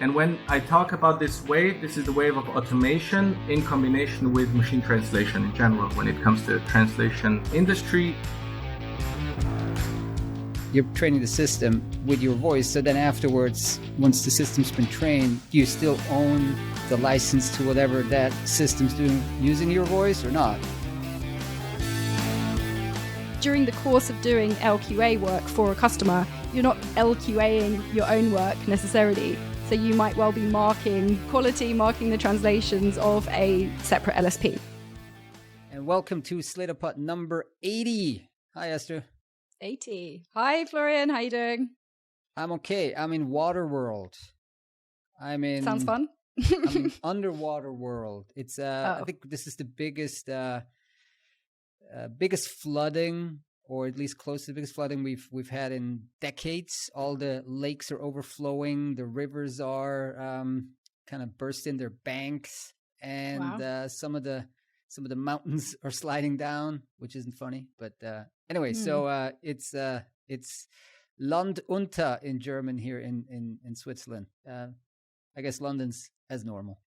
And when I talk about this wave, this is the wave of automation in combination with machine translation in general when it comes to the translation industry. You're training the system with your voice, so then afterwards, once the system's been trained, do you still own the license to whatever that system's doing using your voice or not? During the course of doing LQA work for a customer, you're not LQAing your own work necessarily. So you might well be marking quality, marking the translations of a separate LSP. And welcome to Sladapod number 80. Hi, Esther. 80. Hi, Florian. How you doing? I'm okay. I'm in Waterworld. Sounds fun. I'm in Underwater World. It's I think this is the biggest flooding, or at least close to the biggest flooding we've had in decades. All the lakes are overflowing, the rivers are kind of bursting their banks, and wow. Some of the mountains are sliding down, which isn't funny. But anyway, so it's Land unter in German here in Switzerland. I guess London's as normal.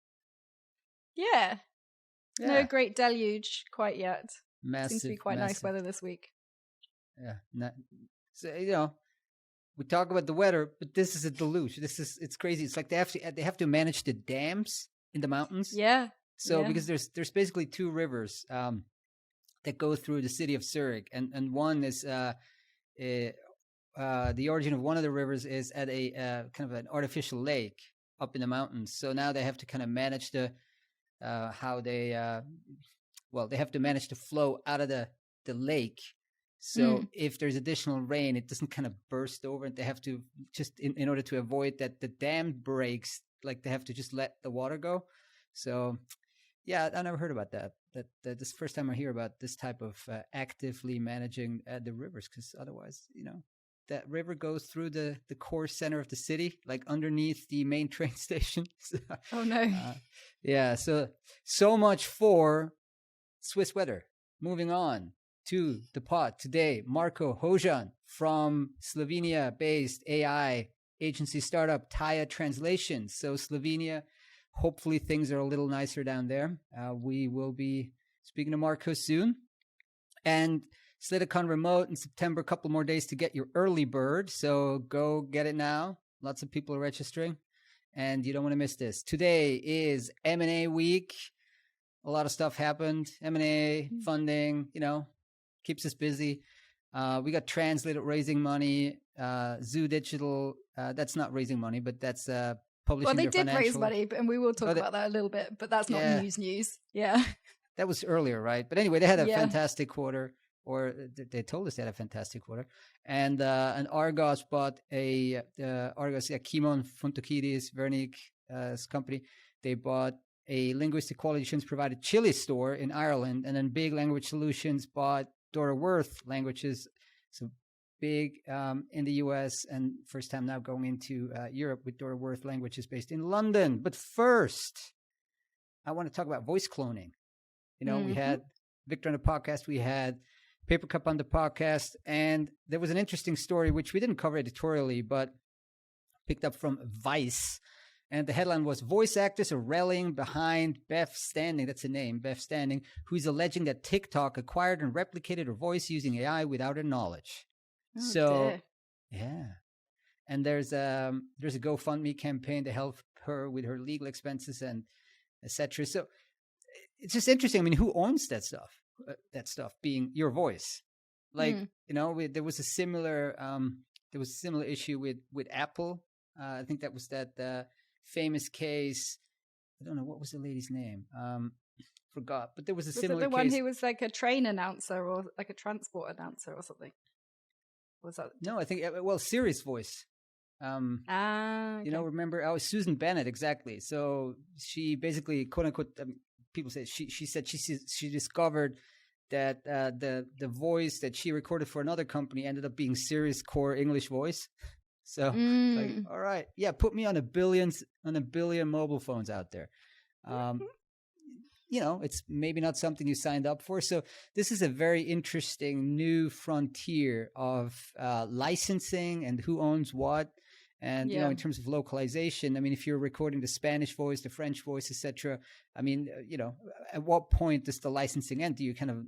Yeah. No great deluge quite yet. Massive, seems to be quite nice weather this week. Yeah, so we talk about the weather, but this is a deluge. It's crazy. It's like they have to manage the dams in the mountains. Yeah. So because there's basically two rivers that go through the city of Zurich, and one is the origin of one of the rivers is at a kind of an artificial lake up in the mountains. So now they have to kind of manage how they they have to manage the flow out of the lake. So if there's additional rain, it doesn't kind of burst over, and they have to just in order to avoid that the dam breaks, like they have to just let the water go. So yeah, I never heard about that. That this is the first time I hear about this type of actively managing the rivers, because otherwise, that river goes through the core center of the city, like underneath the main train station. Oh no. Yeah, so much for Swiss weather. Moving on to the pod today, Marko Hojan from Slovenia-based AI agency startup Taya Translation. So Slovenia, hopefully things are a little nicer down there. We will be speaking to Marko soon. And SlataCon Remote in September, a couple more days to get your early bird. So go get it now. Lots of people are registering, and you don't want to miss this. Today is M&A week. A lot of stuff happened. M&A, funding, keeps us busy. We got Translate raising money. Zoo Digital, that's not raising money, but that's publishing. Well, they their did financial... raise money, and we will talk about that a little bit, but that's not news. Yeah. That was earlier, right? But anyway, they had a fantastic quarter, or they told us they had a fantastic quarter. And Argos bought Argos, Kimon Fontokidis, Vernick's company. They bought a linguistic quality assurance provider Chile store in Ireland, and then Big Language Solutions bought Dora Worth Languages, so big in the US, and first time now going into Europe with Dora Worth Languages based in London. But first, I want to talk about voice cloning. We had Victor on the podcast, we had Paper Cup on the podcast, and there was an interesting story which we didn't cover editorially, but picked up from Vice. And the headline was, voice actors are rallying behind Beth Standing, that's the name, Beth Standing, who's alleging that TikTok acquired and replicated her voice using AI without her knowledge. Dear. Yeah. And there's a GoFundMe campaign to help her with her legal expenses and etc. So it's just interesting. I mean, who owns that stuff? That stuff being your voice. Like, there was a similar issue with Apple. I think that was that famous case. I don't know, what was the lady's name? Forgot. But there was a similar case. Was it the one who was like a train announcer or like a transport announcer or something? Was that? No, I think, Siri's voice. Okay. Remember, Susan Bennett, exactly. So she basically, quote unquote, people say she said she discovered that the voice that she recorded for another company ended up being Siri's core English voice. So like, all right, put me on a billion mobile phones out there. It's maybe not something you signed up for. So this is a very interesting new frontier of licensing and who owns what. And, in terms of localization, I mean, if you're recording the Spanish voice, the French voice, etc., I mean, at what point does the licensing end? Do you kind of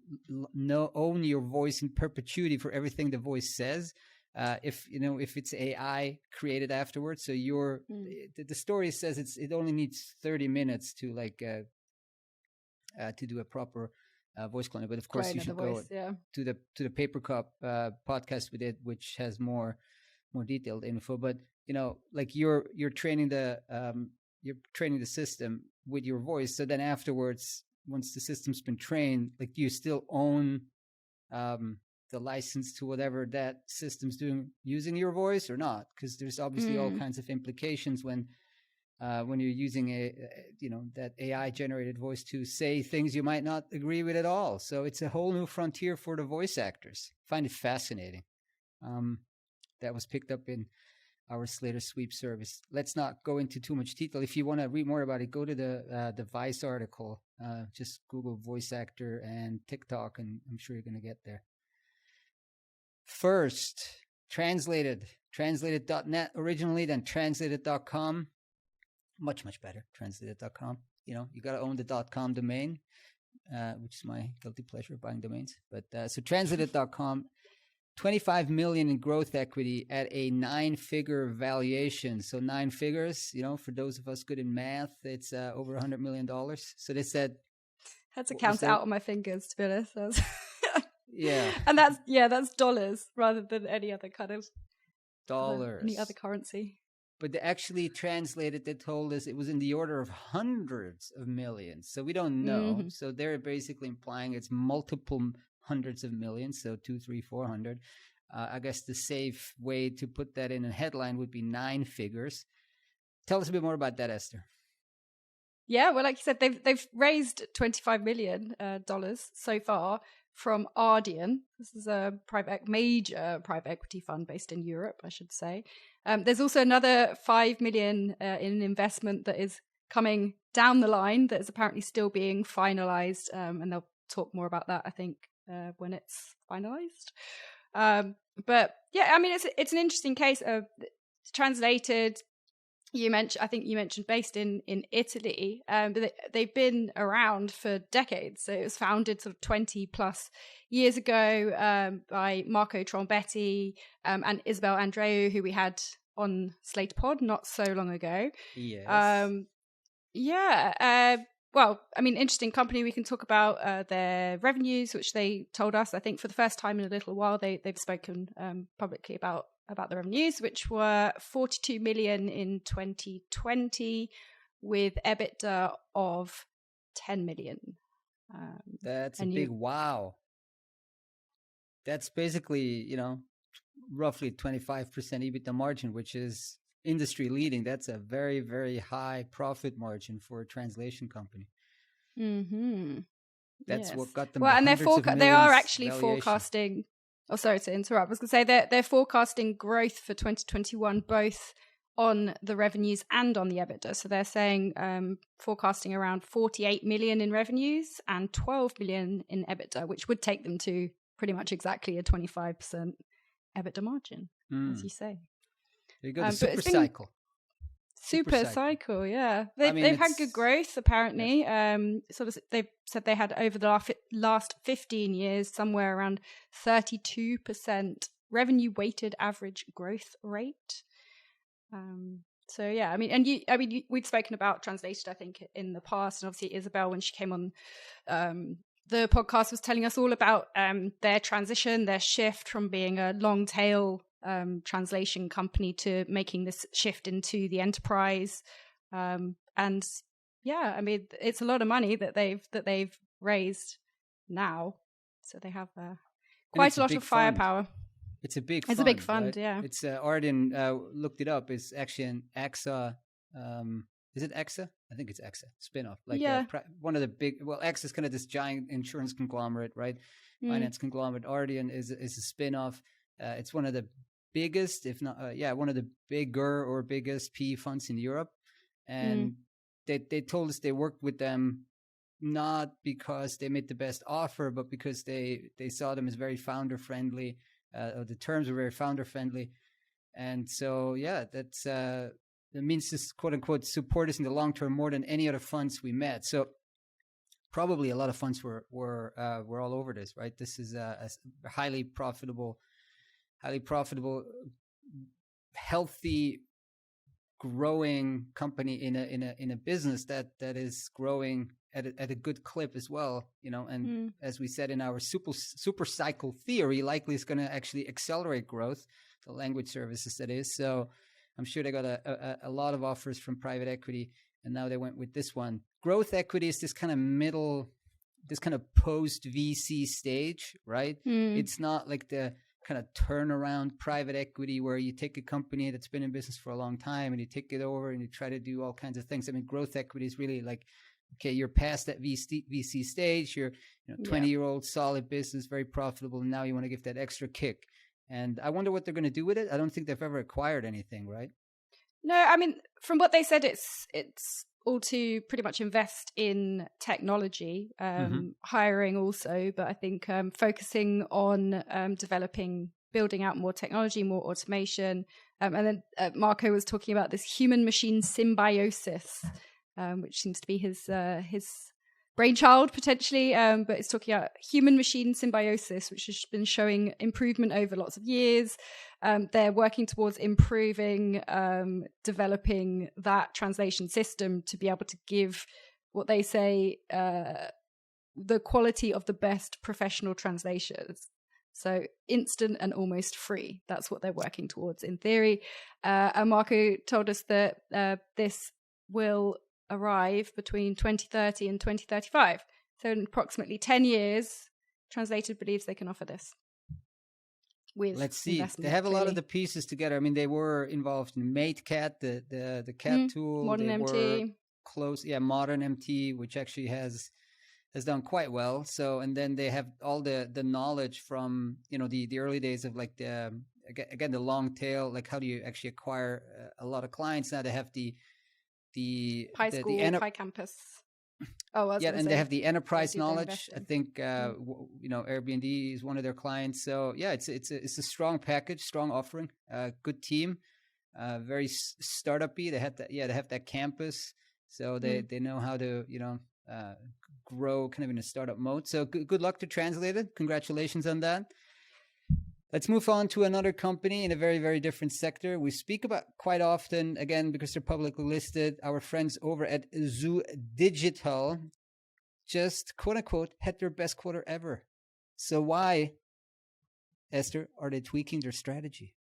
own your voice in perpetuity for everything the voice says? If it's AI created afterwards, so the story says it only needs 30 minutes to to do a proper voice cloning. But of course, you should go to the Paper Cup podcast we did, which has more detailed info. But you're training the system with your voice. So then afterwards, once the system's been trained, you still own the license to whatever that system's doing using your voice or not, because there's obviously all kinds of implications when you're using that AI generated voice to say things you might not agree with at all. So it's a whole new frontier for the voice actors. I find it fascinating. That was picked up in our Slater Sweep service. Let's not go into too much detail. If you want to read more about it, go to the Vice article. Just Google voice actor and TikTok, and I'm sure you're going to get there. First, translated.net originally, then translated.com. Much, much better, translated.com. You got to own the .com domain, which is my guilty pleasure, buying domains. But so translated.com, 25 million in growth equity at a 9-figure valuation. So 9 figures, for those of us good in math, it's over $100 million. So they said... I had to count it out on my fingers, to be honest. Yeah. And that's dollars rather than any other kind of dollars, any other currency. But they actually translated, they told us it was in the order of hundreds of millions. So we don't know. Mm-hmm. So they're basically implying it's multiple hundreds of millions. So 200, 300, 400. I guess the safe way to put that in a headline would be 9 figures. Tell us a bit more about that, Esther. Yeah, well, like you said, they've raised $25 million so far from Ardian. This is a major private equity fund based in Europe, I should say. There's also another $5 million in investment that is coming down the line that is apparently still being finalized, and they'll talk more about that, I think, when it's finalized. But yeah, I mean, it's an interesting case of translated. I think you mentioned based in Italy, but they've been around for decades. So it was founded sort of 20 plus years ago by Marco Trombetti and Isabel Andreu, who we had on Slate Pod not so long ago. Yes. Well, I mean, interesting company. We can talk about their revenues, which they told us, I think for the first time in a little while, they've spoken publicly about the revenues, which were 42 million in 2020 with EBITDA of 10 million. That's a big wow. That's basically, roughly 25% EBITDA margin, which is industry leading. That's a very, very high profit margin for a translation company. Mm-hmm. That's what got them. Well, and they are actually forecasting. Oh, sorry to interrupt. I was going to say they're forecasting growth for 2021, both on the revenues and on the EBITDA. So they're saying forecasting around 48 million in revenues and 12 million in EBITDA, which would take them to pretty much exactly a 25% EBITDA margin, as you say. There you go, the super cycle. Super cycle, yeah. They've had good growth, apparently. Yeah. They've said they had over the last 15 years somewhere around 32% revenue weighted average growth rate. So yeah, we've spoken about Translated, I think, in the past, and obviously Isabel, when she came on the podcast, was telling us all about their transition, their shift from being a long tail translation company to making this shift into the enterprise, and yeah, I mean, it's a lot of money that they've raised now, so they have quite a lot of firepower. It's a big fund, right? Yeah. It's Ardian looked it up. It's actually an AXA. Is it AXA? I think it's AXA spinoff. One of the big. Well, AXA is kind of this giant insurance conglomerate, right? Finance conglomerate. Ardian is a spinoff. It's one of the biggest, if not, one of the bigger or biggest PE funds in Europe. And they told us they worked with them not because they made the best offer, but because they saw them as very founder friendly. The terms were very founder friendly. And so, yeah, that's it means this quote unquote support us in the long term more than any other funds we met. So probably a lot of funds were all over this, right? This is a highly profitable, healthy, growing company in a business that is growing at a good clip as well, and as we said in our super cycle theory, likely is going to actually accelerate growth, the language services that is. So I'm sure they got a lot of offers from private equity, and now they went with this one. Growth equity is this kind of post VC stage, right? It's not like the kind of turnaround private equity where you take a company that's been in business for a long time and you take it over and you try to do all kinds of things. I mean, growth equity is really like, okay, you're past that VC stage, you're 20-year-old solid business, very profitable, and now you want to give that extra kick. And I wonder what they're going to do with it. I don't think they've ever acquired anything, right? No, I mean, from what they said, it's all to pretty much invest in technology, hiring also, but I think focusing on building out more technology, more automation. And then Marco was talking about this human-machine symbiosis, which seems to be his brainchild potentially, but it's talking about human-machine symbiosis, which has been showing improvement over lots of years. They're working towards improving, developing that translation system to be able to give what they say the quality of the best professional translations. So instant and almost free. That's what they're working towards in theory. And Marco told us that this will arrive between 2030 and 2035. So in approximately 10 years, Translated believes they can offer this. Let's see. They have a lot of the pieces together. I mean, they were involved in MateCat, the cat tool. Modern MT. Modern MT, which actually has done quite well. So, and then they have all the knowledge from the early days of like the long tail. Like, how do you actually acquire a lot of clients? Now they have the high school, high campus. They have the enterprise knowledge. I think Airbnb is one of their clients. So yeah, it's a strong package, strong offering, good team, very startup-y. They have that campus, so they know how to grow kind of in a startup mode. So good luck to Translated. Congratulations on that. Let's move on to another company in a very, very different sector. We speak about quite often, again, because they're publicly listed, our friends over at Zoo Digital just, quote unquote, had their best quarter ever. So why, Esther, are they tweaking their strategy?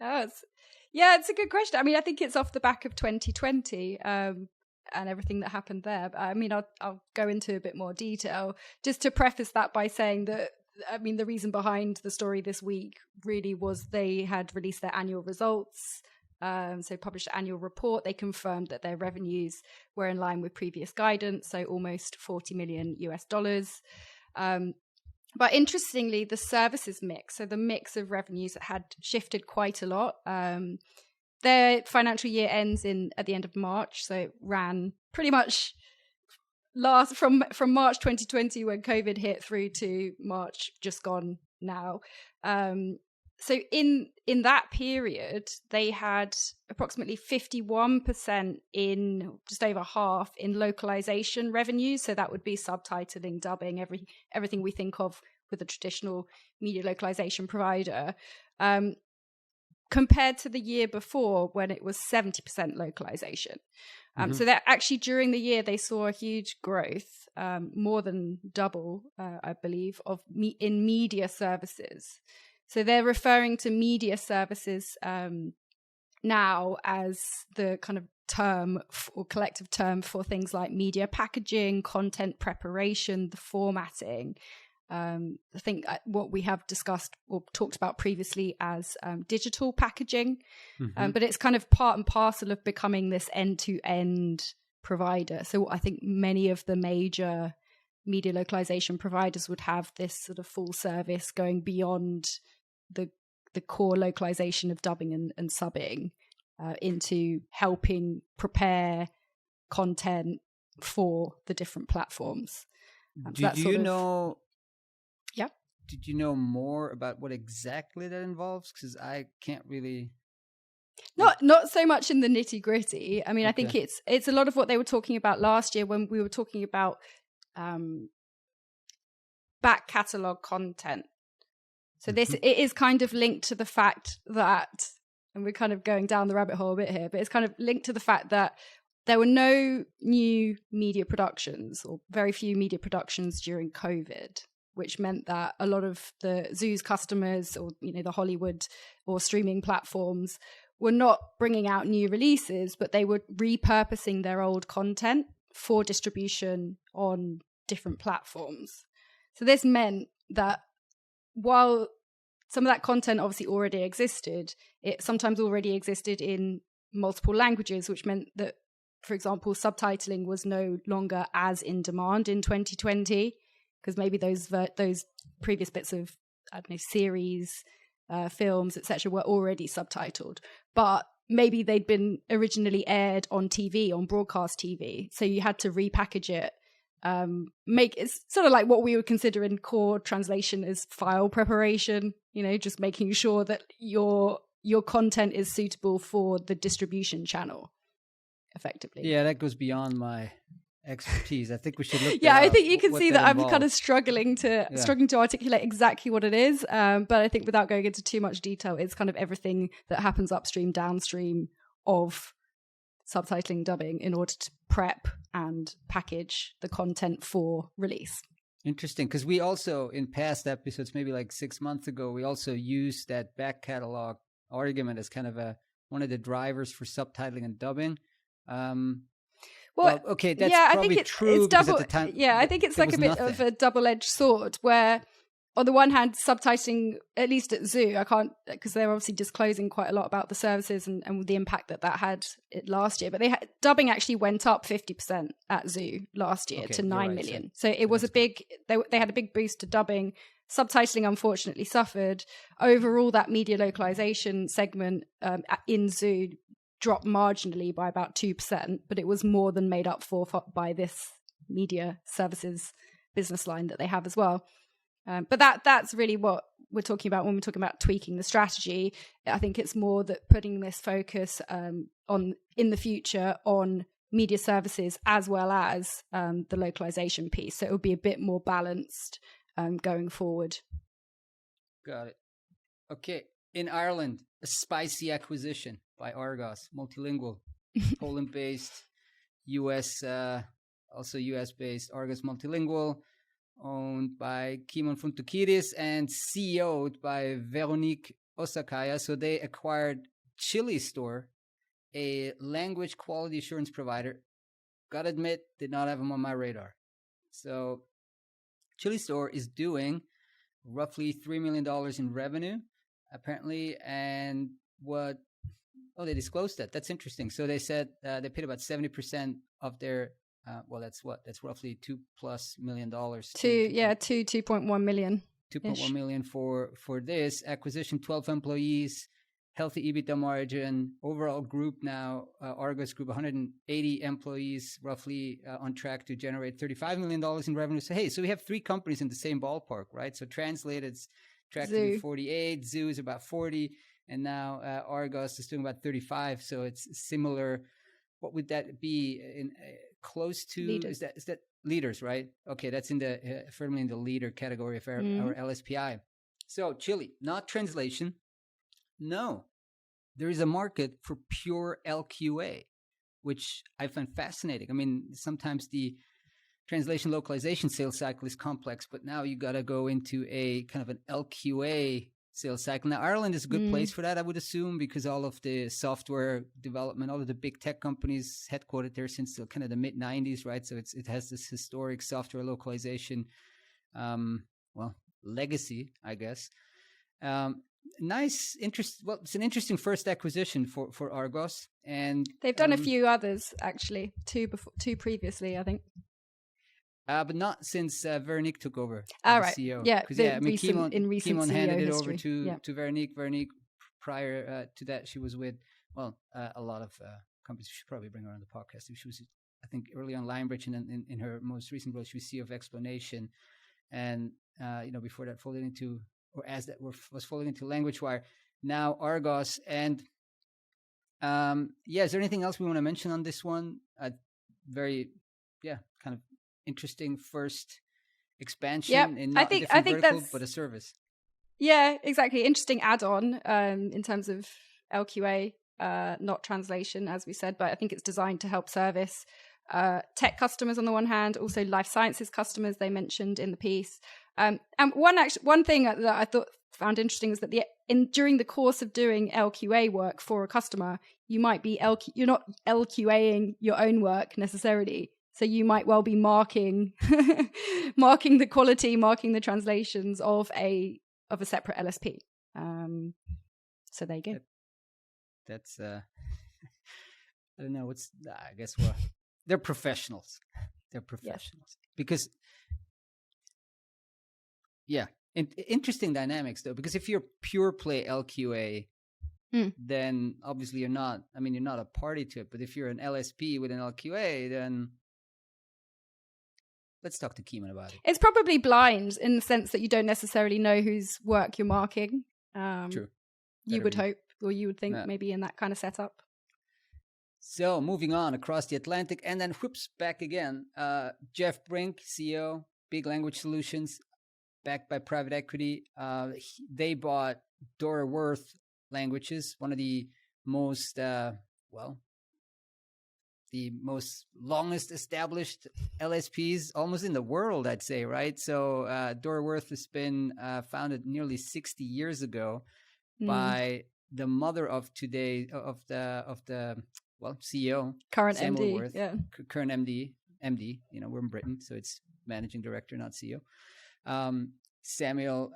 It's a good question. I mean, I think it's off the back of 2020 and everything that happened there. But I mean, I'll go into a bit more detail just to preface that by saying that, I mean, the reason behind the story this week really was they had released their annual results. So published an annual report. They confirmed that their revenues were in line with previous guidance, so almost $40 million US. But interestingly, the services mix, so the mix of revenues had shifted quite a lot. Their financial year ends at the end of March, so it ran pretty much from March 2020 when COVID hit through to March just gone now. So in that period, they had approximately 51% in just over half in localization revenues. So that would be subtitling, dubbing, everything we think of with a traditional media localization provider. Compared to the year before when it was 70% localization. So that actually during the year, they saw a huge growth, more than double, I believe, in media services. So they're referring to media services now as the kind of term or collective term for things like media packaging, content preparation, the formatting. I think what we have discussed or talked about previously as digital packaging, but it's kind of part and parcel of becoming this end-to-end provider. So I think many of the major media localization providers would have this sort of full service going beyond the core localization of dubbing and subbing into helping prepare content for the different platforms. Did you know more about what exactly that involves? Because I can't really Not so much in the nitty gritty. I mean, Okay. I think it's a lot of what they were talking about last year when we were talking about back catalogue content. So this it is kind of linked to the fact that, and we're kind of going down the rabbit hole a bit here, but it's kind of linked to the fact that there were no new media productions or very few media productions during COVID, which meant that a lot of the Zoo's customers or, the Hollywood or streaming platforms were not bringing out new releases, but they were repurposing their old content for distribution on different platforms. So this meant that while some of that content obviously already existed, it sometimes already existed in multiple languages, which meant that, for example, subtitling was no longer as in demand in 2020, because maybe those previous bits of, I don't know, series, films, etc., were already subtitled, but maybe they'd been originally aired on TV, on broadcast TV, so you had to repackage it. It's sort of like what we would consider in core translation as file preparation, just making sure that your content is suitable for the distribution channel effectively. Yeah, that goes beyond my expertise. I think we should look I think you can see that I'm kind of struggling to articulate exactly what it is, but I think without going into too much detail, it's kind of everything that happens upstream, downstream of subtitling, dubbing, in order to prep and package the content for release. Interesting, because we also, in past episodes, maybe like 6 months ago, we also used that back catalog argument as kind of one of the drivers for subtitling and dubbing. Okay, that's probably true. It's double. At the time, I think it's like a bit of a double-edged sword, where on the one hand, subtitling, at least at Zoo, I can't, because they're obviously disclosing quite a lot about the services and the impact that had it last year. But dubbing actually went up 50% at Zoo last year to 9 million. So it was a big. They had a big boost to dubbing. Subtitling unfortunately suffered. Overall, that media localization segment in Zoo dropped marginally by about 2%, but it was more than made up for by this media services business line that they have as well. But that's really what we're talking about when we're talking about tweaking the strategy. I think it's more that putting this focus on in the future on media services as well as the localization piece. So it would be a bit more balanced going forward. Got it. Okay. In Ireland, a spicy acquisition by Argos, multilingual, Poland-based, also US-based Argos Multilingual, owned by Kimon Fontokidis and CEO'd by Veronique Osakaya. So they acquired Chili Store, a language quality assurance provider. Gotta admit, did not have them on my radar. So Chili Store is doing roughly $3 million in revenue, apparently, and they disclosed that. That's interesting. So they said they paid about 70% of their that's roughly $2+ million. 2.1 million. 2.1 million for this acquisition. 12 employees, healthy EBITDA margin. Overall group now, Argos Group, 180 employees, roughly on track to generate $35 million in revenue. So we have three companies in the same ballpark, right? So translated, it's tracked to be 48. Zoo is about 40, and now Argos is doing about 35. So it's similar. What would that be in? Close to leaders. Is that leaders, right? Okay, that's in the firmly in the leader category of our LSPI. So Chile, not translation. No, there is a market for pure LQA, which I find fascinating. I mean, sometimes the translation localization sales cycle is complex, but now you got to go into a kind of an LQA sales cycle. Now, Ireland is a good place for that, I would assume, because all of the software development, all of the big tech companies headquartered there since the kind of the mid-90s, right? So it has this historic software localization, legacy, I guess. It's an interesting first acquisition for Argos, and they've done a few others actually, two previously, I think. But not since Veronique took over as right. CEO. Yeah, Kimon handed it over to Veronique. Veronique, prior to that, she was with a lot of companies. We should probably bring her on the podcast. She was, I think, early on Lionbridge, and then in her most recent role, she was CEO of Explanation, and before that, folded into, or as that was folding into LanguageWire. Now Argos, and Is there anything else we want to mention on this one? Very, kind of interesting first expansion in not a different vertical, but a service. Yeah, exactly. Interesting add-on in terms of LQA, not translation, as we said, but I think it's designed to help service tech customers on the one hand, also life sciences customers they mentioned in the piece. And one thing that I found interesting is that during the course of doing LQA work for a customer, you might be you're not LQAing your own work necessarily. So you might well be marking the quality, marking the translations of a separate LSP. So there you go. That's I don't know. I guess they're professionals. They're professionals because interesting dynamics though. Because if you're pure play LQA, then obviously you're not a party to it. But if you're an LSP with an LQA, then let's talk to Keeman about it. It's probably blind in the sense that you don't necessarily know whose work you're marking. True. You would hope, or you would think maybe in that kind of setup. So moving on across the Atlantic and then back again. Jeff Brink, CEO, Big Language Solutions, backed by private equity. They bought Dora Worth Languages, one of the most, the most longest established LSPs almost in the world, I'd say, right? So Dora Worth has been founded nearly 60 years ago by the mother of the CEO, current Samuel MD, Worth, current MD. We're in Britain, so it's managing director, not CEO. Samuel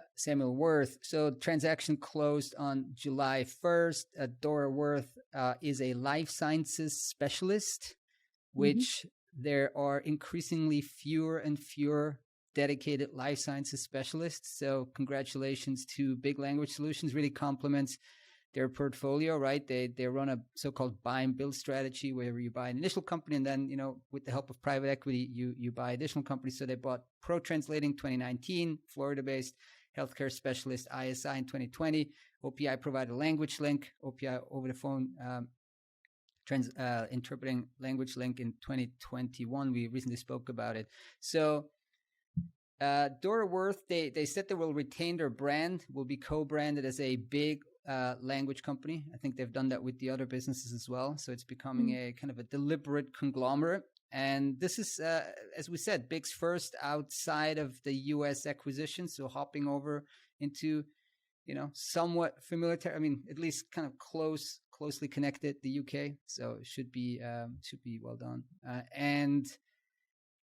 Worth. So transaction closed on July 1st. Dora Worth is a life sciences specialist, which there are increasingly fewer and fewer dedicated life sciences specialists. So congratulations to Big Language Solutions. Really complements their portfolio, right? They run a so-called buy and build strategy where you buy an initial company and then, with the help of private equity, you buy additional companies. So they bought Pro Translating 2019, Florida-based healthcare specialist ISI in 2020. OPI provided Language Link, OPI over the phone interpreting Language Link in 2021. We recently spoke about it. So Dora Worth, they said they will retain their brand, will be co-branded as a big language company. I think they've done that with the other businesses as well. So it's becoming a kind of a deliberate conglomerate. And this is, as we said, Big's first outside of the US acquisition. So hopping over into, somewhat familiar, at least kind of closely connected, the UK. So it should be well done. And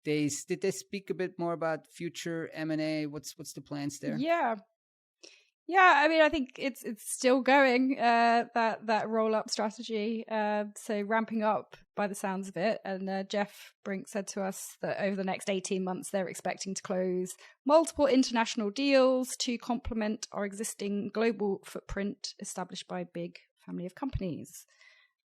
did they speak a bit more about future M&A? What's the plans there? Yeah, I think it's still going, that roll-up strategy, so ramping up by the sounds of it. And Jeff Brink said to us that over the next 18 months, they're expecting to close multiple international deals to complement our existing global footprint established by Big family of companies.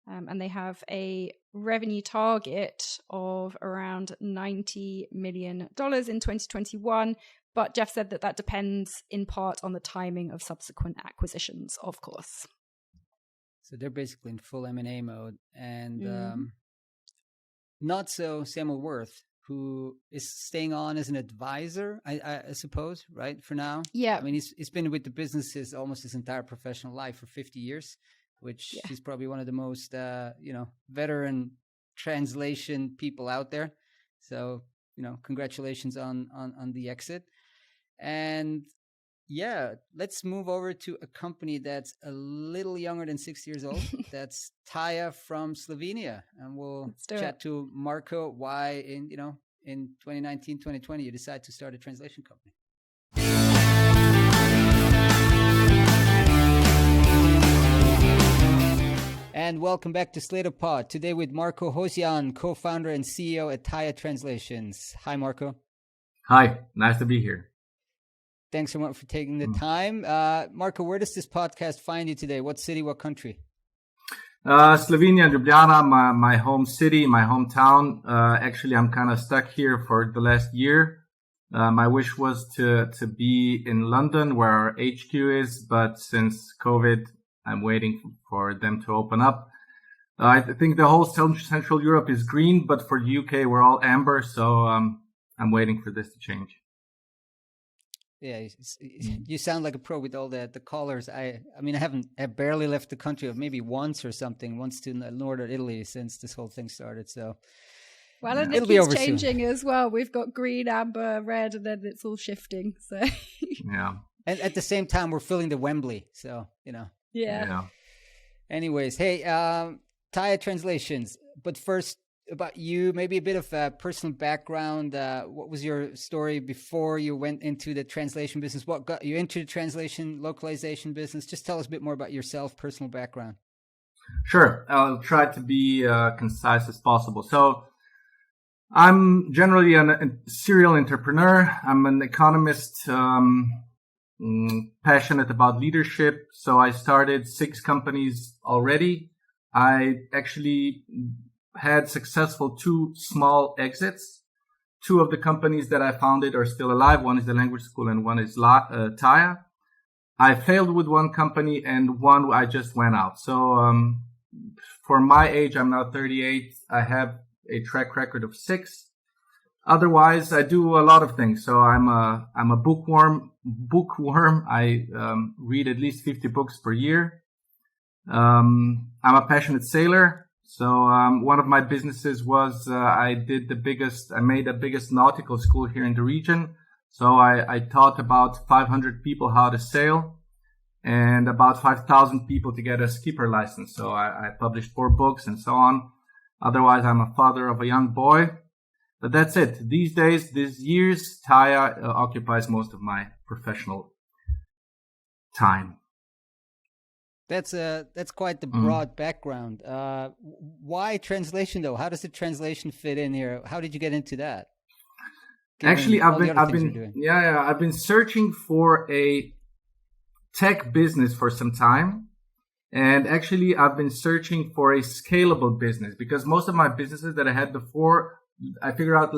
And they have a revenue target of around $90 million in 2021. But Jeff said that depends in part on the timing of subsequent acquisitions, of course. So they're basically in full M&A mode. And not so Samuel Worth, who is staying on as an advisor, I suppose, right, for now? Yeah. He's been with the businesses almost his entire professional life for 50 years, which he's probably one of the most, veteran translation people out there. So, congratulations on the exit. And let's move over to a company that's a little younger than 6 years old. That's Taya from Slovenia. And we'll chat to Marco why in 2019, 2020, you decide to start a translation company. And welcome back to Slater Pod. Today with Marco Hosjan, co-founder and CEO at Taya Translations. Hi, Marco. Hi, nice to be here. Thanks so much for taking the time. Marco, where does this podcast find you today? What city, what country? Slovenia, Ljubljana, my home city, my hometown. Actually, I'm kind of stuck here for the last year. My wish was to be in London, where our HQ is, but since COVID, I'm waiting for them to open up. I think the whole Central Europe is green, but for the UK, we're all amber. So I'm waiting for this to change. Yeah, you sound like a pro with all the colors. I mean, I barely left the country, maybe once to northern Italy since this whole thing started. So, well, and it keeps changing soon as well. We've got green, amber, red, and then it's all shifting. So yeah, and at the same time, we're filling the Wembley. So yeah. Anyways, hey, Taya Translations. But first, about you, maybe a bit of a personal background. What was your story before you went into the translation business? What got you into the translation localization business? Just tell us a bit more about yourself, personal background. Sure. I'll try to be concise as possible. So I'm generally a serial entrepreneur. I'm an economist, passionate about leadership. So I started 6 companies already. I actually had successful 2 small exits. 2 of the companies that I founded are still alive. One is the language school and one is Taya. I failed with one company and one I just went out. So for my age, I'm now 38. I have a track record of 6. Otherwise, I do a lot of things. So I'm a bookworm. I read at least 50 books per year. I'm a passionate sailor. So one of my businesses was I made the biggest nautical school here in the region. So I taught about 500 people how to sail and about 5,000 people to get a skipper license. So I published 4 books and so on. Otherwise, I'm a father of a young boy. But that's it. These years, Taya occupies most of my professional time. That's quite the broad background. Why translation though? How does the translation fit in here? How did you get into that? Actually, I've been searching for a tech business for some time. And actually, I've been searching for a scalable business because most of my businesses that I had before, I figured out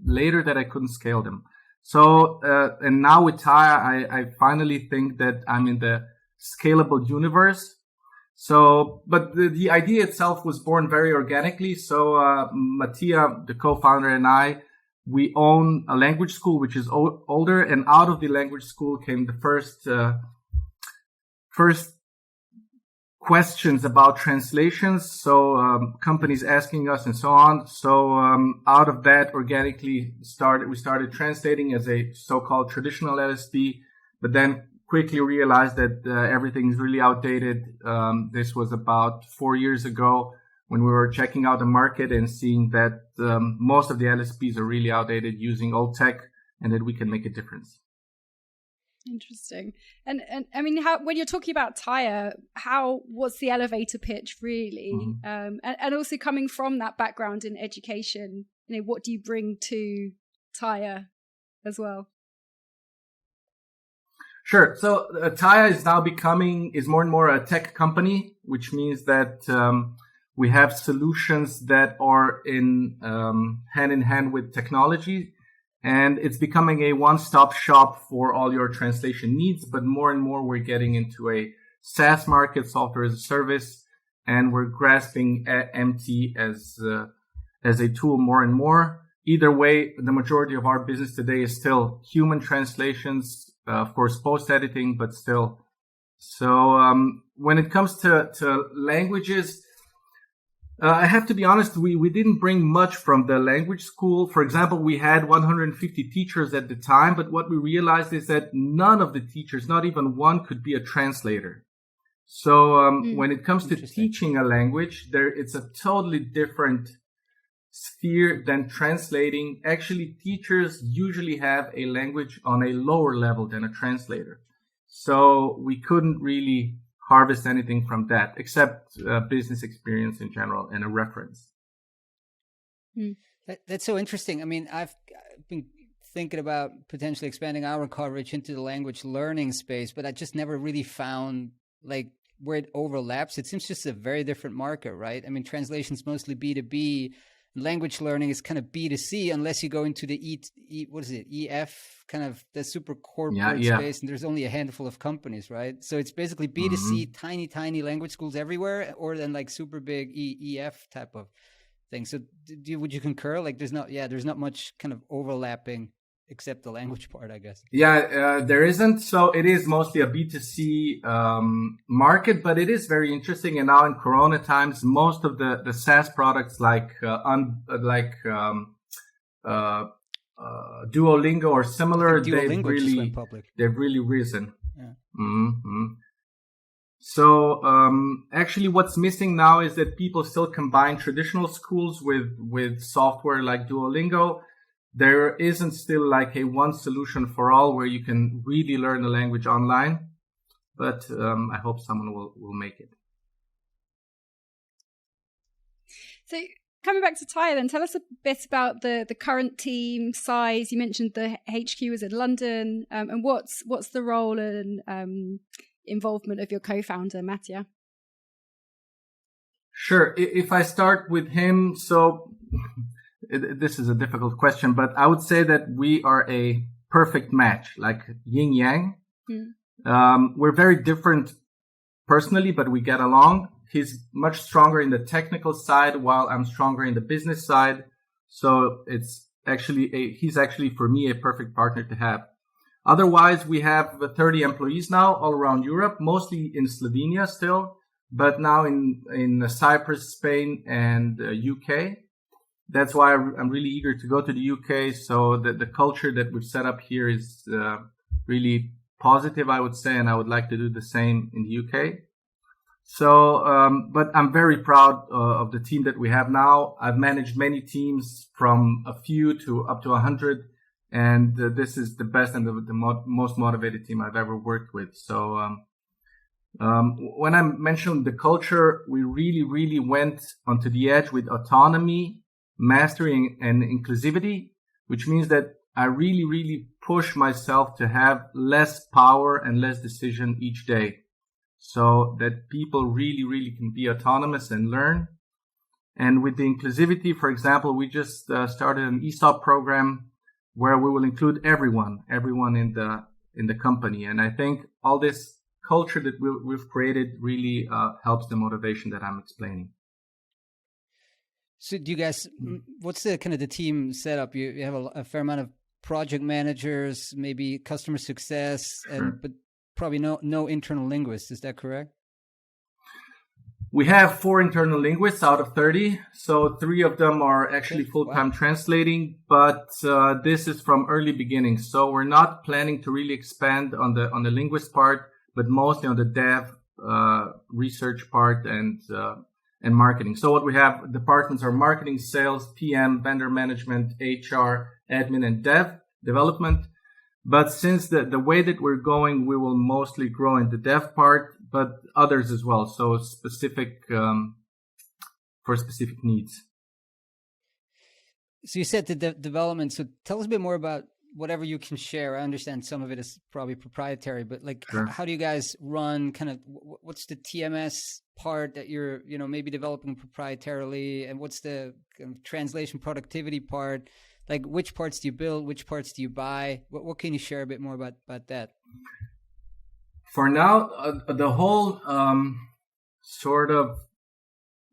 later that I couldn't scale them. So, and now with Taya, I finally think that I'm in the scalable universe. So, but the idea itself was born very organically. So, Mattia, the co-founder, and I, we own a language school, which is older. And out of the language school came the first questions about translations. So, companies asking us and so on. So, out of that organically we started translating as a so-called traditional LSP, but then quickly realized that everything is really outdated. This was about 4 years ago when we were checking out the market and seeing that most of the LSPs are really outdated using old tech and that we can make a difference. Interesting. And I mean, when you're talking about Taya, what's the elevator pitch really? Mm-hmm. And also coming from that background in education, what do you bring to Taya as well? Sure. So Taya is more and more a tech company, which means that we have solutions that are hand in hand with technology, and it's becoming a one-stop shop for all your translation needs. But more and more, we're getting into a SaaS market, software as a service, and we're grasping MT as a tool more and more. Either way, the majority of our business today is still human translations. Of course, post-editing, but still. So when it comes to languages, I have to be honest, we didn't bring much from the language school. For example, we had 150 teachers at the time, but what we realized is that none of the teachers, not even one, could be a translator. So when it comes to teaching a language, it's a totally different sphere than translating. Actually, teachers usually have a language on a lower level than a translator. So we couldn't really harvest anything from that except business experience in general and a reference. That's so interesting. I mean, I've been thinking about potentially expanding our coverage into the language learning space, but I just never really found where it overlaps. It seems just a very different market, right? I mean, translation's mostly B2B. language learning is kind of B2C unless you go into the EF, kind of the super corporate space, and there's only a handful of companies, right? So it's basically B2C, tiny language schools everywhere, or then like super big EF type of thing. So would you concur? Like there's not much kind of overlapping except the language part, I guess. Yeah, there isn't. So it is mostly a B2C market, but it is very interesting. And now in Corona times, most of the SaaS products like Duolingo or similar, they've really risen. Yeah. Mm-hmm. So actually what's missing now is that people still combine traditional schools with software like Duolingo. There isn't still like a one solution for all where you can really learn the language online, but I hope someone will make it. So coming back to Thailand, tell us a bit about the current team size. You mentioned the HQ is in London, and what's the role and involvement of your co-founder, Mattia? Sure. If I start with him, so this is a difficult question, but I would say that we are a perfect match, like yin yang. We're very different personally, but we get along. He's much stronger in the technical side, while I'm stronger in the business side. So he's actually for me a perfect partner to have. Otherwise, we have 30 employees now all around Europe, mostly in Slovenia still, but now in Cyprus, Spain, and UK. That's why I'm really eager to go to the UK. So the culture that we've set up here is really positive, I would say, and I would like to do the same in the UK. So, but I'm very proud of the team that we have now. I've managed many teams from a few to up to 100, and this is the best and the most motivated team I've ever worked with. So, when I mentioned the culture, we really went onto the edge with autonomy, mastery, and inclusivity, which means that I really push myself to have less power and less decision each day, so that people really can be autonomous and learn. And with the inclusivity, for example, we just started an ESOP program where we will include everyone in the company. And I think all this culture that we've created really helps the motivation that I'm explaining. So do you guys, what's the kind of the team setup? You have a fair amount of project managers, maybe customer success, but probably no internal linguists. Is that correct? We have 4 internal linguists out of 30. So 3 of them are actually full-time translating, but this is from early beginnings. So we're not planning to really expand on the linguist part, but mostly on the dev, research part and marketing. So what we have departments are marketing, sales, PM, vendor management, HR, admin, and development. But since the way that we're going, we will mostly grow in the dev part, but others as well. So specific for specific needs. So you said the development. So tell us a bit more about whatever you can share. I understand some of it is probably proprietary, but like how do you guys run kind of, what's the TMS part that you're, maybe developing proprietarily, and what's the kind of translation productivity part? Like which parts do you build? Which parts do you buy? What can you share a bit more about that? For now, the whole sort of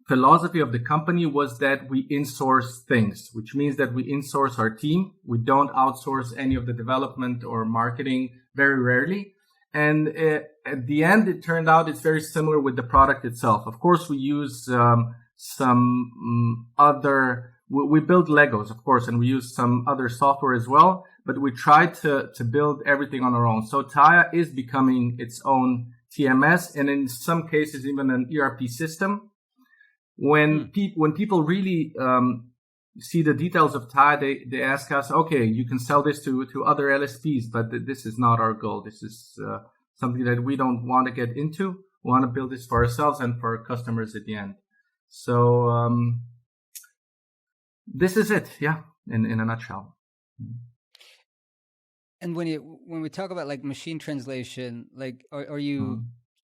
philosophy of the company was that we insource things, which means that we insource our team. We don't outsource any of the development or marketing, very rarely. And at the end, it turned out it's very similar with the product itself. Of course, we use some other, we build Legos, of course, and we use some other software as well, but we try to build everything on our own. So Taya is becoming its own TMS, and in some cases, even an ERP system. When people really see the details of Taya, they ask us, okay, you can sell this to other LSPs, but this is not our goal. This is something that we don't want to get into. We want to build this for ourselves and for our customers at the end. So this is it, in a nutshell. And when we talk about like machine translation, like are you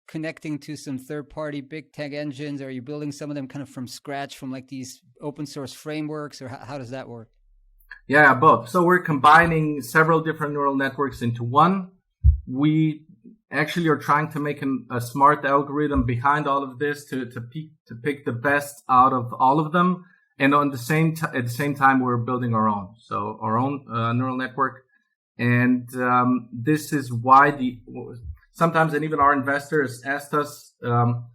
connecting to some third-party big tech engines? Are you building some of them kind of from scratch from like these open source frameworks, or how does that work? Yeah, both. So we're combining several different neural networks into one. We actually are trying to make a smart algorithm behind all of this to pick the best out of all of them. And at the same time, we're building our own neural network. And this is why sometimes, and even our investors asked us,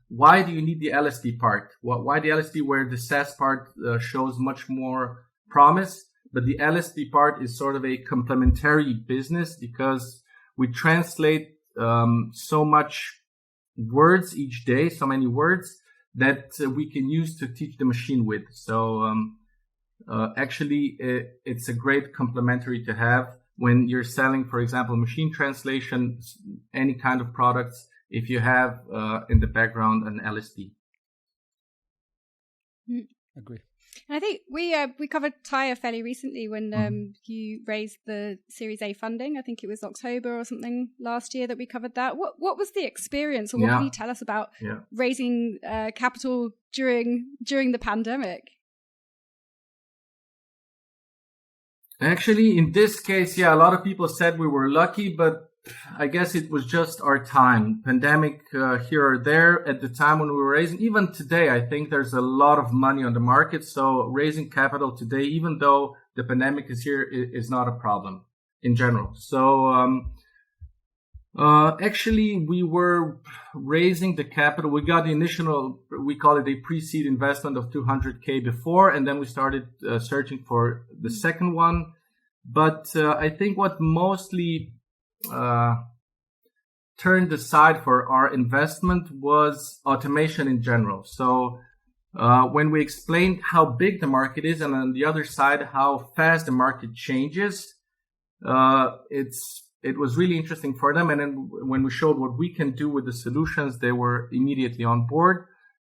why do you need the LSD part? Why the LSD where the SAS part shows much more promise? But the LSD part is sort of a complementary business because we translate so much words each day, so many words that we can use to teach the machine with. So actually, it's a great complementary to have when you're selling, for example, machine translation, any kind of products, if you have in the background an LSD. Agree. And I think we covered Taya fairly recently when you raised the Series A funding. I think it was October or something last year that we covered that. What was the experience, or what can you tell us about raising capital during the pandemic? Actually, in this case, a lot of people said we were lucky, but I guess it was just our time. Pandemic here or there at the time when we were raising. Even today, I think there's a lot of money on the market. So raising capital today, even though the pandemic is here, is not a problem in general. So actually, we were raising the capital. We got the initial, we call it a pre-seed investment of 200K before, and then we started searching for the second one. But I think what mostly turned aside for our investment was automation in general. So when we explained how big the market is, and on the other side how fast the market changes, it was really interesting for them. And then when we showed what we can do with the solutions, they were immediately on board.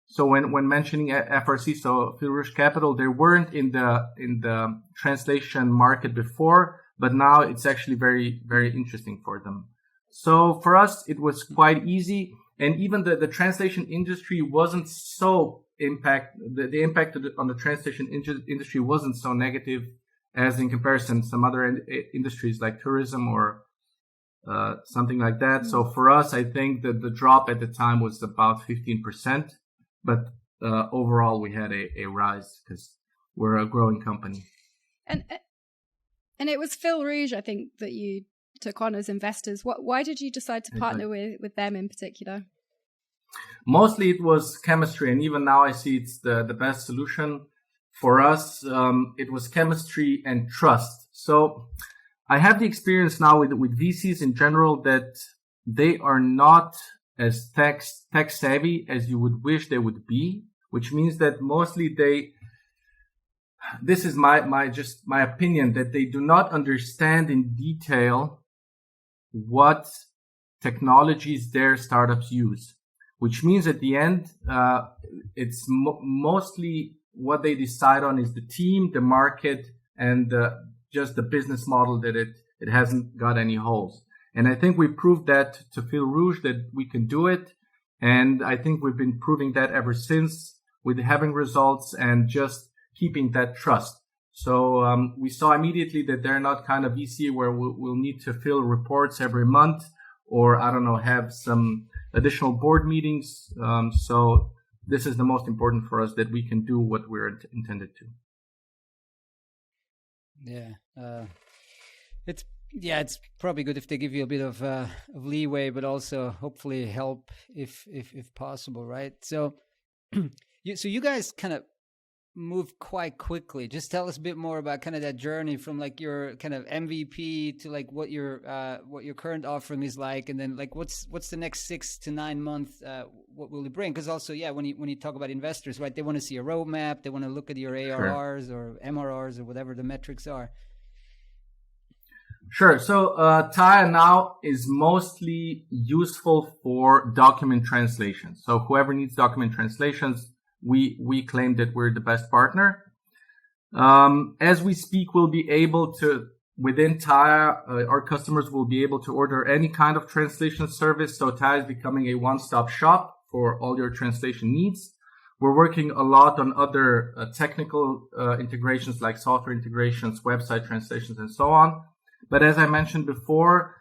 So when mentioning FRC, so Fil Rouge Capital, they weren't in the translation market before, but now it's actually very, very interesting for them. So for us, it was quite easy. And even the translation industry wasn't so the impact on the translation industry wasn't so negative as in comparison some other industries like tourism or something like that. So for us, I think that the drop at the time was about 15%, but overall we had a rise because we're a growing company. And it was Fil Rouge, I think, that you took on as investors. Why did you decide to partner with them in particular? Mostly it was chemistry, and even now I see it's the best solution for us. It was chemistry and trust. So I have the experience now with VCs in general that they are not as tech savvy as you would wish they would be, which means that mostly this is my opinion, that they do not understand in detail what technologies their startups use, which means at the end, it's mostly what they decide on is the team, the market, and just the business model that it hasn't got any holes. And I think we proved that to Fil Rouge that we can do it. And I think we've been proving that ever since with having results and just keeping that trust. So we saw immediately that they're not kind of VC where we'll need to fill reports every month or, I don't know, have some additional board meetings. So this is the most important for us, that we can do what we're intended to. Yeah. It's probably good if they give you a bit of leeway, but also hopefully help if possible, right? So you guys kind of moved quite quickly. Just tell us a bit more about kind of that journey from like your kind of MVP to like what your current offering is like, and then like what's the next 6 to 9 months, what will it bring? Because also, when you talk about investors, right, they want to see a roadmap, they want to look at your ARRs or MRRs or whatever the metrics are. Sure. So Taya now is mostly useful for document translation. So whoever needs document translations, we claim that we're the best partner. As we speak, we'll be able to within Taya, our customers will be able to order any kind of translation service. So Taya is becoming a one-stop shop for all your translation needs. We're working a lot on other technical integrations like software integrations, website translations, and so on. But as I mentioned before,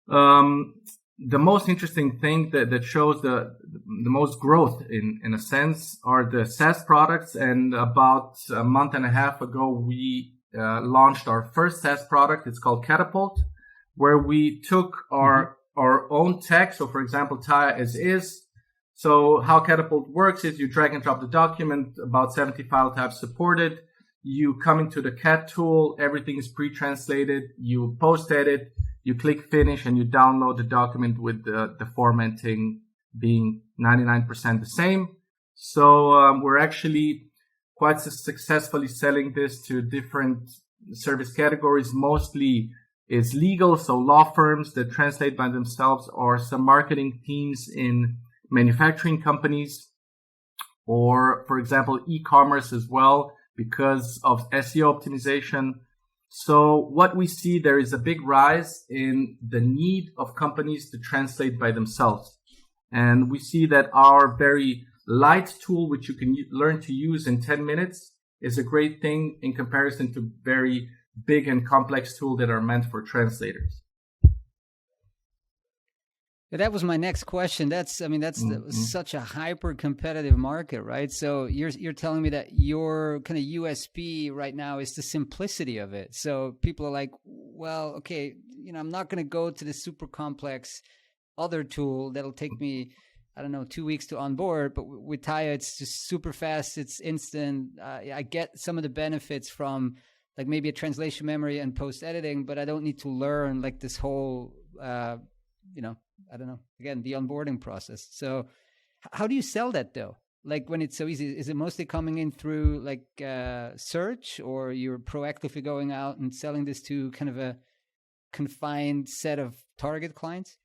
the most interesting thing that shows the most growth in a sense are the SaaS products. And about a month and a half ago, we launched our first SaaS product. It's called Catapult, where we took our own tech. So for example, Taya as is. So how Catapult works is you drag and drop the document, about 70 file types supported. You come into the CAT tool, everything is pre-translated. You post edit, you click finish, and you download the document with the formatting being 99% the same. So we're actually quite successfully selling this to different service categories. Mostly is legal, so law firms that translate by themselves, or some marketing teams in manufacturing companies, or for example, e-commerce as well, because of SEO optimization. So what we see, there is a big rise in the need of companies to translate by themselves. And we see that our very light tool, which you can learn to use in 10 minutes, is a great thing in comparison to very big and complex tools that are meant for translators. That was my next question. That's such a hyper competitive market, right? So you're telling me that your kind of USP right now is the simplicity of it. So people are like, well, okay, I'm not going to go to the super complex other tool that'll take me, 2 weeks to onboard. But with Taya, it's just super fast. It's instant. I get some of the benefits from like maybe a translation memory and post editing, but I don't need to learn like this whole, again, the onboarding process. So how do you sell that though? Like when it's so easy, is it mostly coming in through like search, or you're proactively going out and selling this to kind of a confined set of target clients?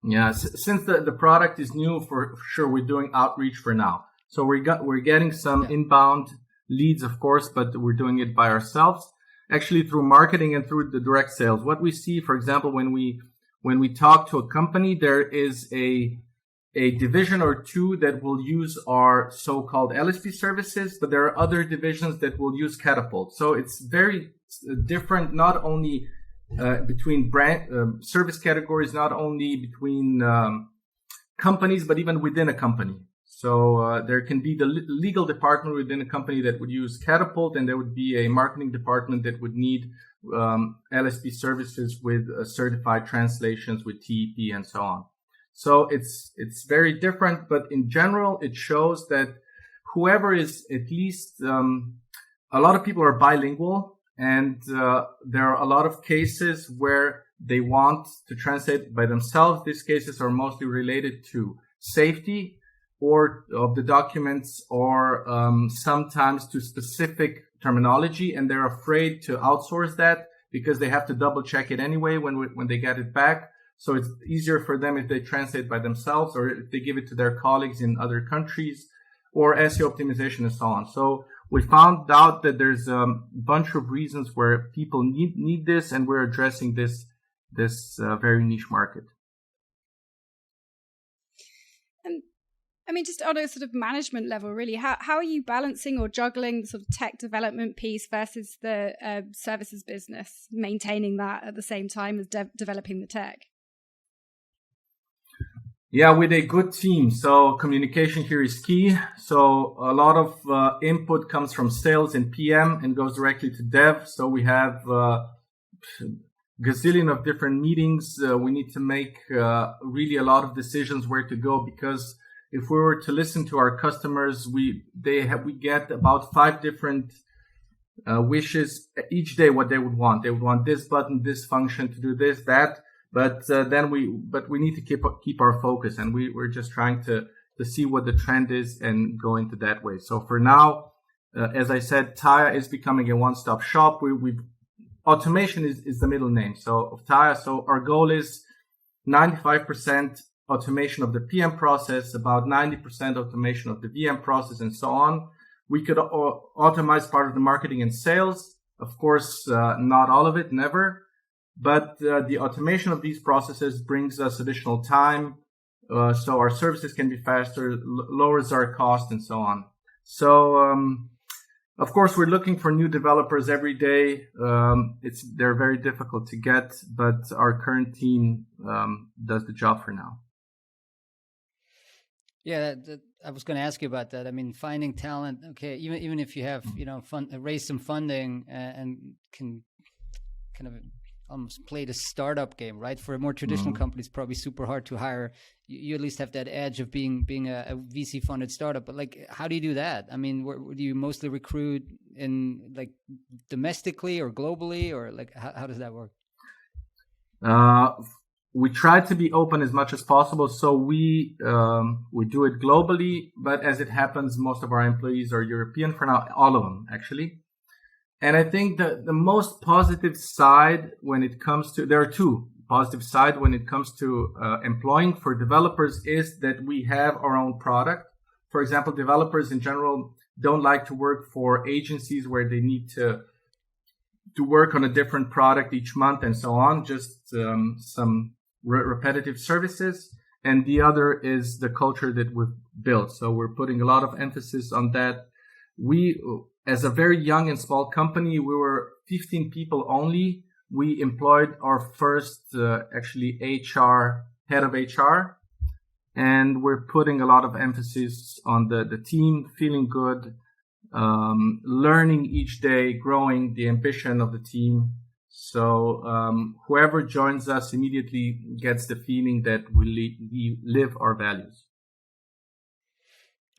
Yeah, since the product is new, for sure, we're doing outreach for now. So we're getting some inbound leads, of course, but we're doing it by ourselves, actually through marketing and through the direct sales. What we see, for example, when we talk to a company, there is a division or two that will use our so-called LSP services, but there are other divisions that will use Catapult. So it's very different, not only between brand service categories, not only between companies, but even within a company. So there can be the legal department within a company that would use Catapult, and there would be a marketing department that would need LSP services with certified translations with TEP and so on. So it's very different, but in general, it shows that whoever is at least, a lot of people are bilingual, and there are a lot of cases where they want to translate by themselves. These cases are mostly related to safety or of the documents, or sometimes to specific terminology, and they're afraid to outsource that because they have to double check it anyway when they get it back. So it's easier for them if they translate by themselves, or if they give it to their colleagues in other countries, or SEO optimization and so on. So we found out that there's a bunch of reasons where people need this, and we're addressing this very niche market. Just on a sort of management level, really, how are you balancing or juggling the sort of tech development piece versus the services business, maintaining that at the same time as developing the tech? Yeah, with a good team. So communication here is key. So a lot of input comes from sales and PM and goes directly to dev. So we have gazillion of different meetings. We need to make really a lot of decisions where to go, because if we were to listen to our customers, we get about 5 different wishes each day what they would want. They would want this button, this function to do this, that. But we need to keep our focus, and we're just trying to see what the trend is and go into that way. So for now, as I said, Taya is becoming a one-stop shop. Automation is the middle name of Taya. So our goal is 95% automation of the PM process, about 90% automation of the VM process, and so on. We could automate part of the marketing and sales, Of course, not all of it, never. But the automation of these processes brings us additional time. So our services can be faster, lowers our cost, and so on. So, of course, we're looking for new developers every day. They're very difficult to get, but our current team does the job for now. Yeah, I was going to ask you about that. I mean, finding talent. Okay, even if you have raise some funding and can kind of almost play the startup game, right? For a more traditional company, it's probably super hard to hire. You at least have that edge of being a VC funded startup. But like, how do you do that? I mean, do you mostly recruit in like domestically or globally, or like how does that work? We try to be open as much as possible. So we do it globally, but as it happens, most of our employees are European for now, all of them actually. And I think the most positive side when it comes to, there are two positive sides when it comes to employing for developers is that we have our own product. For example, developers in general don't like to work for agencies where they need to work on a different product each month and so on, just some repetitive services. And the other is the culture that we've built. So we're putting a lot of emphasis on that. We, as a very young and small company, we were 15 people only. We employed our first actually head of HR, and we're putting a lot of emphasis on the team feeling good, learning each day, growing the ambition of the team. So whoever joins us immediately gets the feeling that we live our values.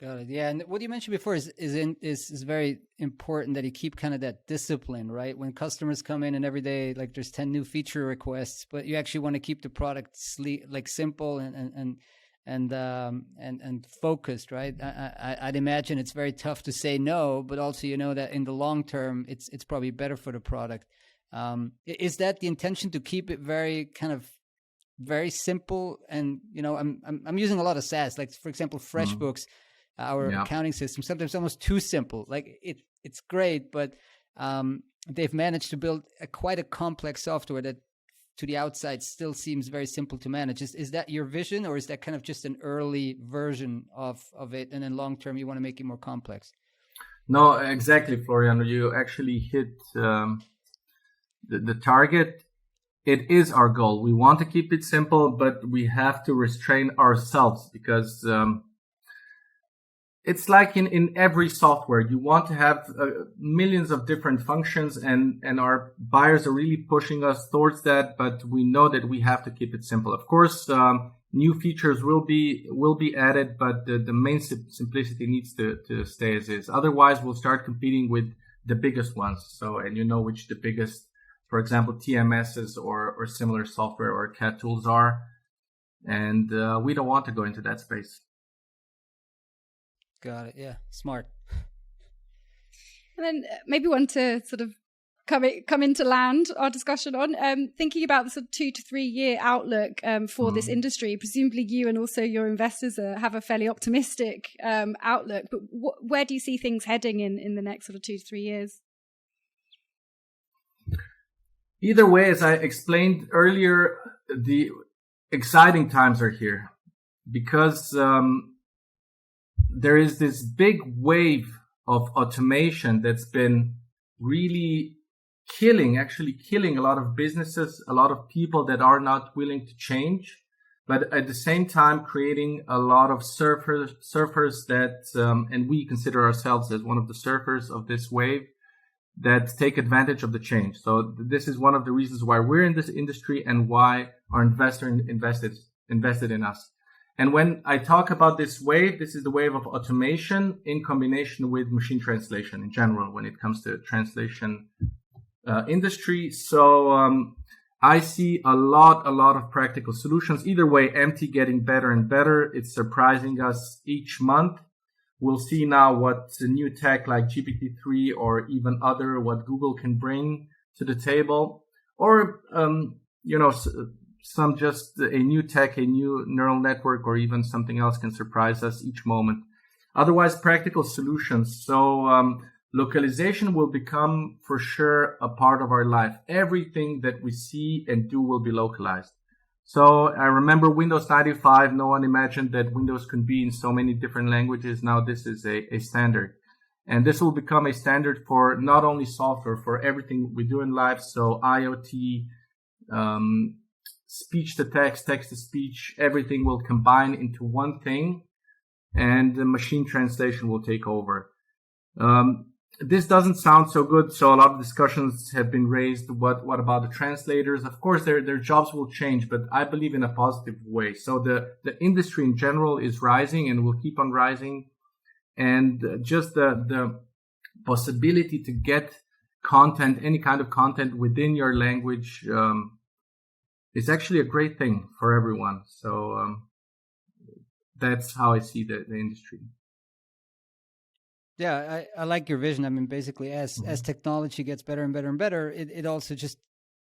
Got it. Yeah, and what you mentioned before is very important, that you keep kind of that discipline, right? When customers come in and every day, like there's 10 new feature requests, but you actually want to keep the product simple and focused, right? I'd imagine it's very tough to say no, but also you know that in the long term, it's probably better for the product. Is that the intention, to keep it very very simple? And I'm using a lot of SaaS, like for example, FreshBooks, our accounting system, sometimes almost too simple. Like it's great, but they've managed to build quite a complex software that to the outside still seems very simple to manage. Is that your vision, or is that kind of just an early version of it, and then long term you want to make it more complex? No, exactly, Florian. You actually hit the target. It is our goal. We want to keep it simple, but we have to restrain ourselves, because it's like in every software, you want to have millions of different functions, and our buyers are really pushing us towards that, but we know that we have to keep it simple. Of course, new features will be added, but the main simplicity needs to stay as is. Otherwise, we'll start competing with the biggest ones. So, and you know which the biggest, for example, TMSs or similar software or CAD tools are. And we don't want to go into that space. Got it. Yeah, smart. And then maybe one to sort of come into land our discussion on, thinking about the sort of 2 to 3 year outlook for this industry. Presumably you and also your investors have a fairly optimistic outlook, but where do you see things heading in the next sort of 2 to 3 years? Either way, as I explained earlier, the exciting times are here, because there is this big wave of automation that's been really killing a lot of businesses, a lot of people that are not willing to change, but at the same time creating a lot of surfers that, and we consider ourselves as one of the surfers of this wave, that take advantage of the change. So this is one of the reasons why we're in this industry and why our investor invested in us. And when I talk about this wave, this is the wave of automation in combination with machine translation in general when it comes to translation industry. So I see a lot of practical solutions. Either way, MT getting better and better. It's surprising us each month. We'll see now what the new tech like GPT-3 or even what Google can bring to the table, or some just a new tech, a new neural network, or even something else can surprise us each moment. Otherwise, practical solutions. So localization will become for sure a part of our life. Everything that we see and do will be localized. So I remember Windows 95. No one imagined that Windows could be in so many different languages. Now this is a standard. And this will become a standard for not only software, for everything we do in life. So IoT, speech to text, text to speech, everything will combine into one thing, and the machine translation will take over. This doesn't sound so good. So a lot of discussions have been raised. What about the translators? Of course, their jobs will change, but I believe in a positive way. So the industry in general is rising and will keep on rising. And just the possibility to get content, any kind of content within your language, is actually a great thing for everyone. So that's how I see the industry. Yeah, I like your vision. I mean, basically, as technology gets better and better and better, it also just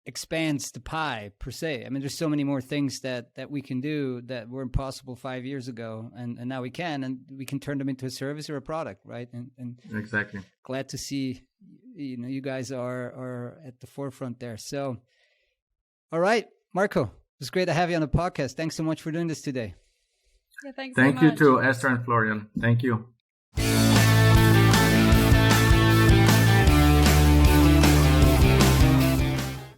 expands the pie per se. I mean, there's so many more things that we can do that were impossible 5 years ago, and now we can turn them into a service or a product, right? And exactly. Glad to see, you guys are at the forefront there. So, all right, Marco, it was great to have you on the podcast. Thanks so much for doing this today. Yeah, thanks. Thank you too, Esther and Florian. Thank you.